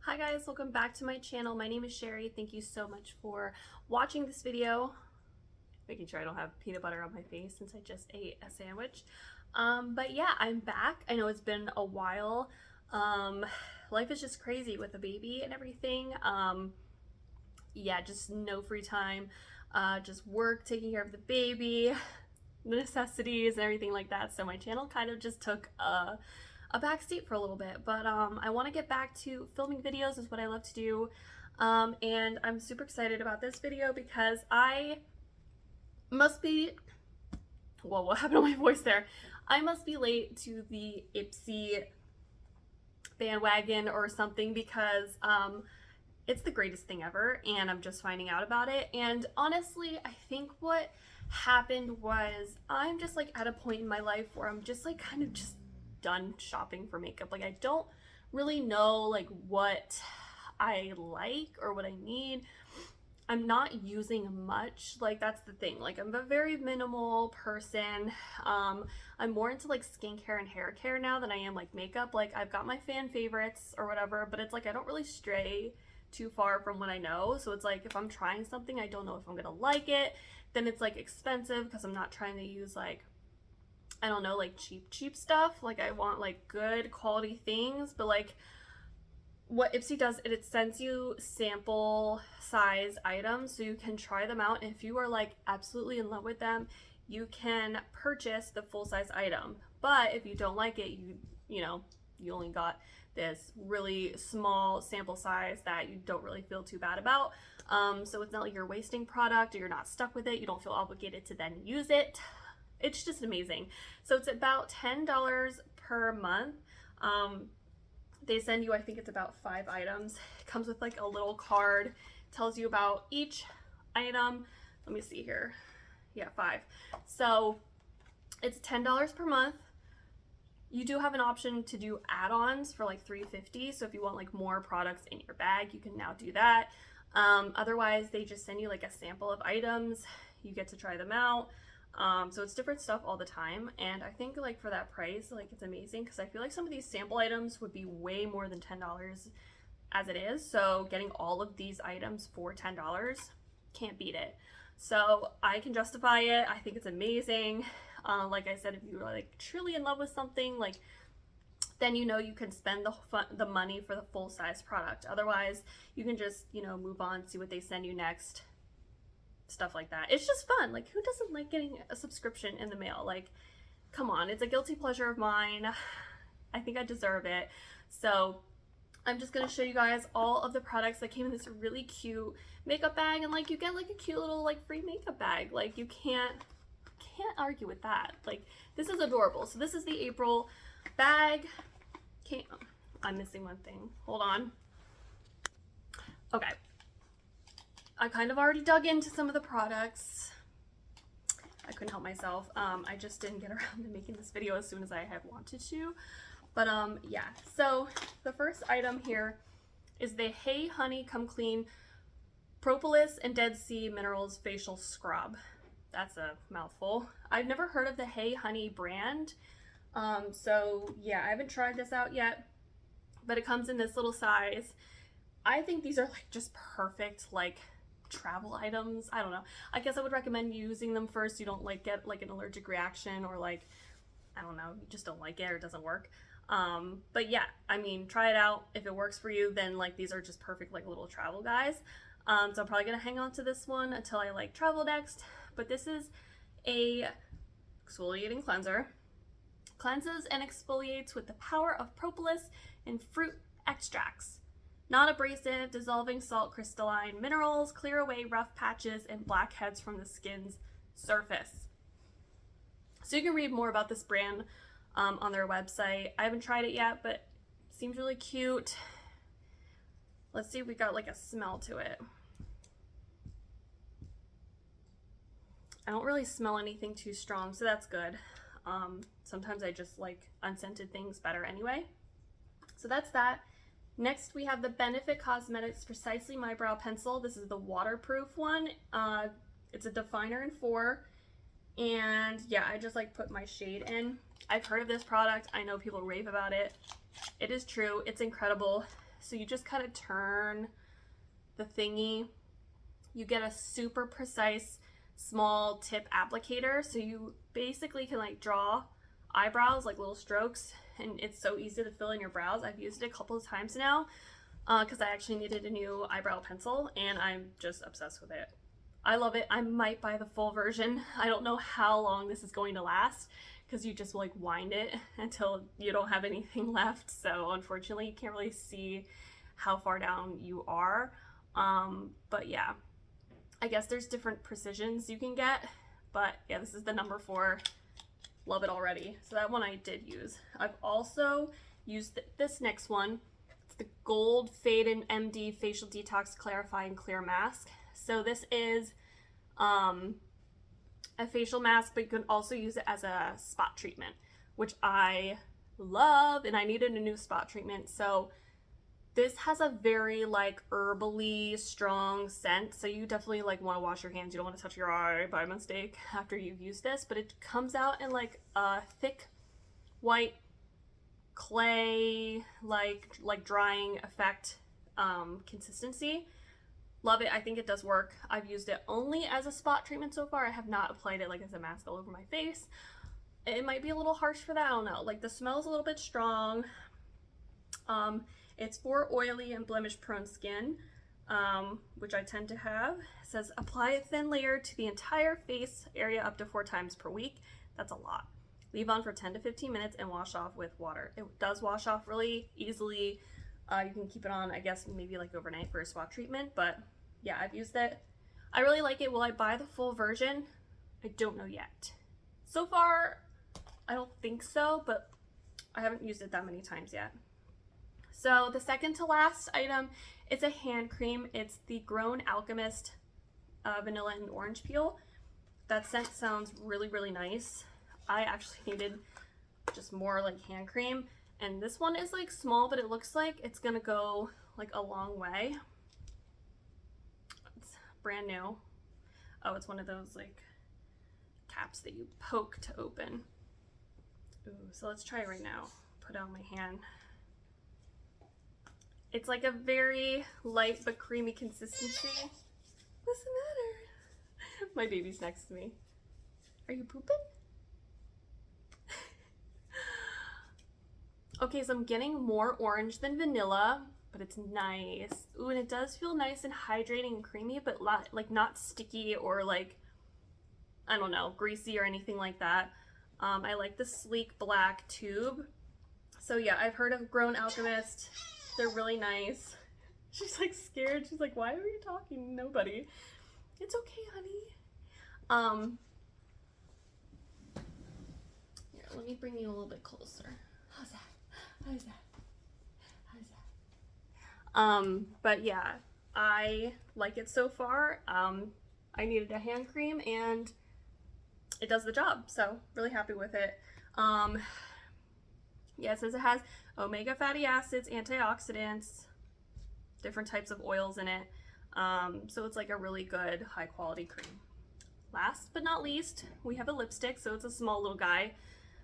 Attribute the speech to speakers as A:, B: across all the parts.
A: Hi guys, welcome back to my channel. My name is Sherry. Thank you so much for watching this video. Making sure I don't have peanut butter on my face since I just ate a sandwich. But yeah, I'm back. I know it's been a while. Life is just crazy with a baby and everything. Yeah, just no free time. Just work, taking care of the baby, necessities and everything like that. So my channel kind of just took a backseat for a little bit, but I want to get back to filming videos is what I love to do. And I'm super excited about this video because I must be, well, what happened to my voice there? I must be late to the IPSY bandwagon or something because it's the greatest thing ever and I'm just finding out about it. And honestly, I think what happened was I'm just like at a point in my life where I'm just like kind of just done shopping for makeup. Like I don't really know like what I like or what I need. I'm not using much, like that's the thing. Like I'm a very minimal person. I'm more into like skincare and hair care now than I am like makeup. Like I've got my fan favorites or whatever, but it's like I don't really stray too far from what I know. So it's like if I'm trying something, I don't know if I'm gonna like it. Then it's like expensive because I'm not trying to use like, I don't know, like cheap stuff. Like I want like good quality things, but like what IPSY does, it sends you sample size items so you can try them out. And if you are like absolutely in love with them, you can purchase the full size item. But if you don't like it, you know, you only got this really small sample size that you don't really feel too bad about. So it's not like you're wasting product or you're not stuck with it. You don't feel obligated to then use it. It's just amazing. So it's about $10 per month. They send you, I think it's about 5 items. It comes with like a little card, tells you about each item. Let me see here. Yeah, 5. So it's $10 per month. You do have an option to do add-ons for like $3.50. So if you want like more products in your bag, you can now do that. Otherwise, they just send you like a sample of items. You get to try them out. So it's different stuff all the time, and I think like for that price, like it's amazing because I feel like some of these sample items would be way more than $10 as it is. So getting all of these items for $10, can't beat it. So I can justify it. I think it's amazing. Like I said, if you're like truly in love with something, like then you know you can spend the money for the full size product. Otherwise, you can just, you know, move on, see what they send you next. Stuff like that. It's just fun. Like who doesn't like getting a subscription in the mail? Like come on, it's a guilty pleasure of mine. I think I deserve it. So I'm just gonna show you guys all of the products that came in this really cute makeup bag, and like you get like a cute little like free makeup bag. Like you can't argue with that. Like this is adorable. So this is the April bag. I'm missing one thing. Hold on. Okay. I kind of already dug into some of the products. I couldn't help myself. I just didn't get around to making this video as soon as I had wanted to. But yeah, so the first item here is the Hey Honey Come Clean Propolis and Dead Sea Minerals Facial Scrub. That's a mouthful. I've never heard of the Hey Honey brand. So yeah, I haven't tried this out yet, but it comes in this little size. I think these are like just perfect like travel items. I don't know. I guess I would recommend using them first so you don't like get like an allergic reaction or like, I don't know, you just don't like it or it doesn't work. But yeah, I mean, try it out. If it works for you, then like these are just perfect like little travel guys. So I'm probably gonna hang on to this one until I like travel next. But this is a exfoliating cleanser. Cleanses and exfoliates with the power of propolis and fruit extracts. Non-abrasive, dissolving salt crystalline minerals clear away rough patches and blackheads from the skin's surface. So you can read more about this brand on their website. I haven't tried it yet, but it seems really cute. Let's see if we got like a smell to it. I don't really smell anything too strong, so that's good. Sometimes I just like unscented things better anyway. So that's that. Next, we have the Benefit Cosmetics Precisely My Brow Pencil. This is the waterproof one. It's a definer in 4. And yeah, I just like put my shade in. I've heard of this product. I know people rave about it. It is true. It's incredible. So you just kind of turn the thingy. You get a super precise small tip applicator, so you basically can like draw eyebrows, like little strokes, and it's so easy to fill in your brows. I've used it a couple of times now because I actually needed a new eyebrow pencil, and I'm just obsessed with it. I love it. I might buy the full version. I don't know how long this is going to last because you just like wind it until you don't have anything left. So unfortunately you can't really see how far down you are. But yeah, I guess there's different precisions you can get, but yeah, this is the number 4. Love it already. So that one I did use. I've also used this next one. It's the Goldfaden MD Facial Detox Clarifying Clear Mask. So this is a facial mask, but you can also use it as a spot treatment, which I love, and I needed a new spot treatment. So this has a very like herbally strong scent, so you definitely like want to wash your hands. You don't want to touch your eye by mistake after you've used this, but it comes out in like a thick white clay like drying effect consistency. Love it. I think it does work. I've used it only as a spot treatment so far. I have not applied it like as a mask all over my face. It might be a little harsh for that. I don't know. Like the smell is a little bit strong. It's for oily and blemish prone skin, which I tend to have. It says apply a thin layer to the entire face area up to 4 times per week. That's a lot. Leave on for 10 to 15 minutes and wash off with water. It does wash off really easily. You can keep it on, I guess, maybe like overnight for a spot treatment, but yeah, I've used it. I really like it. Will I buy the full version? I don't know yet. So far, I don't think so, but I haven't used it that many times yet. So the second to last item is a hand cream. It's the Grown Alchemist Vanilla and Orange Peel. That scent sounds really, really nice. I actually needed just more like hand cream. And this one is like small, but it looks like it's gonna go like a long way. It's brand new. Oh, it's one of those like caps that you poke to open. Ooh, so let's try it right now. Put it on my hand. It's like a very light but creamy consistency. What's the matter? My baby's next to me. Are you pooping? Okay, so I'm getting more orange than vanilla, but it's nice. Ooh, and it does feel nice and hydrating and creamy, but like not sticky or like, I don't know, greasy or anything like that. I like the sleek black tube. So yeah, I've heard of Grown Alchemist. They're really nice. She's like scared. She's like, why are you talking? Nobody. It's okay, honey. Here, let me bring you a little bit closer. How's that? How's that? How's that? But yeah, I like it so far. I needed a hand cream and it does the job, so really happy with it. Yeah, it says it has omega fatty acids, antioxidants, different types of oils in it. So it's like a really good high quality cream. Last but not least, we have a lipstick. So it's a small little guy.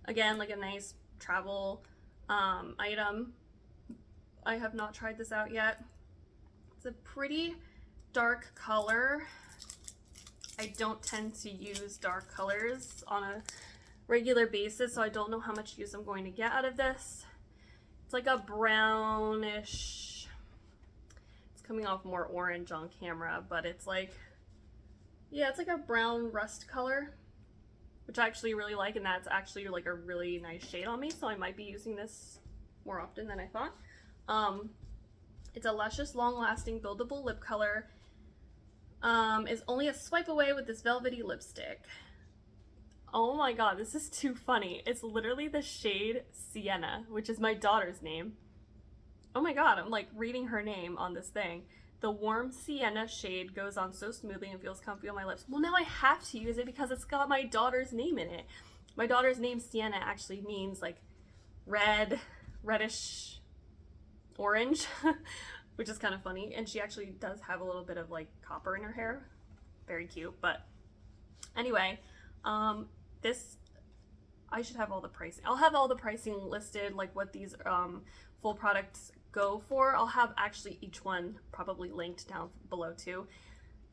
A: Again, like a nice travel item. I have not tried this out yet. It's a pretty dark color. I don't tend to use dark colors on a regular basis, so I don't know how much use I'm going to get out of this. It's like a brownish, it's coming off more orange on camera, but it's like, yeah, it's like a brown rust color, which I actually really like, and that's actually like a really nice shade on me, so I might be using this more often than I thought. It's a luscious, long-lasting, buildable lip color. Is only a swipe away with this velvety lipstick. Oh my god, this is too funny. It's literally the shade Sienna, which is my daughter's name. Oh my god, I'm like reading her name on this thing. The warm sienna shade goes on so smoothly and feels comfy on my lips. Well, now I have to use it because it's got my daughter's name in it. My daughter's name, Sienna, actually means like red, reddish orange, which is kind of funny. And she actually does have a little bit of like copper in her hair. Very cute. But anyway, this, I should have all the pricing. I'll have all the pricing listed, like what these full products go for. I'll have actually each one probably linked down below too.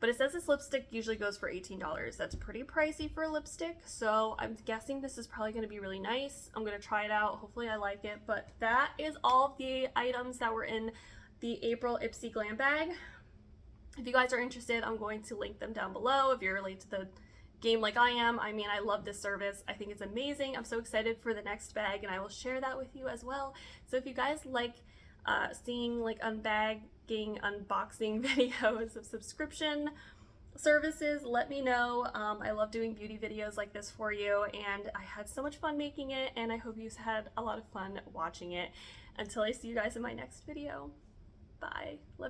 A: But it says this lipstick usually goes for $18. That's pretty pricey for a lipstick, so I'm guessing this is probably going to be really nice. I'm going to try it out. Hopefully I like it. But that is all the items that were in the April IPSY Glam bag. If you guys are interested, I'm going to link them down below if you're related to the game like I am. I mean, I love this service. I think it's amazing. I'm so excited for the next bag, and I will share that with you as well. So if you guys like seeing like unbagging, unboxing videos of subscription services, let me know. I love doing beauty videos like this for you, and I had so much fun making it, and I hope you had a lot of fun watching it. Until I see you guys in my next video. Bye. Love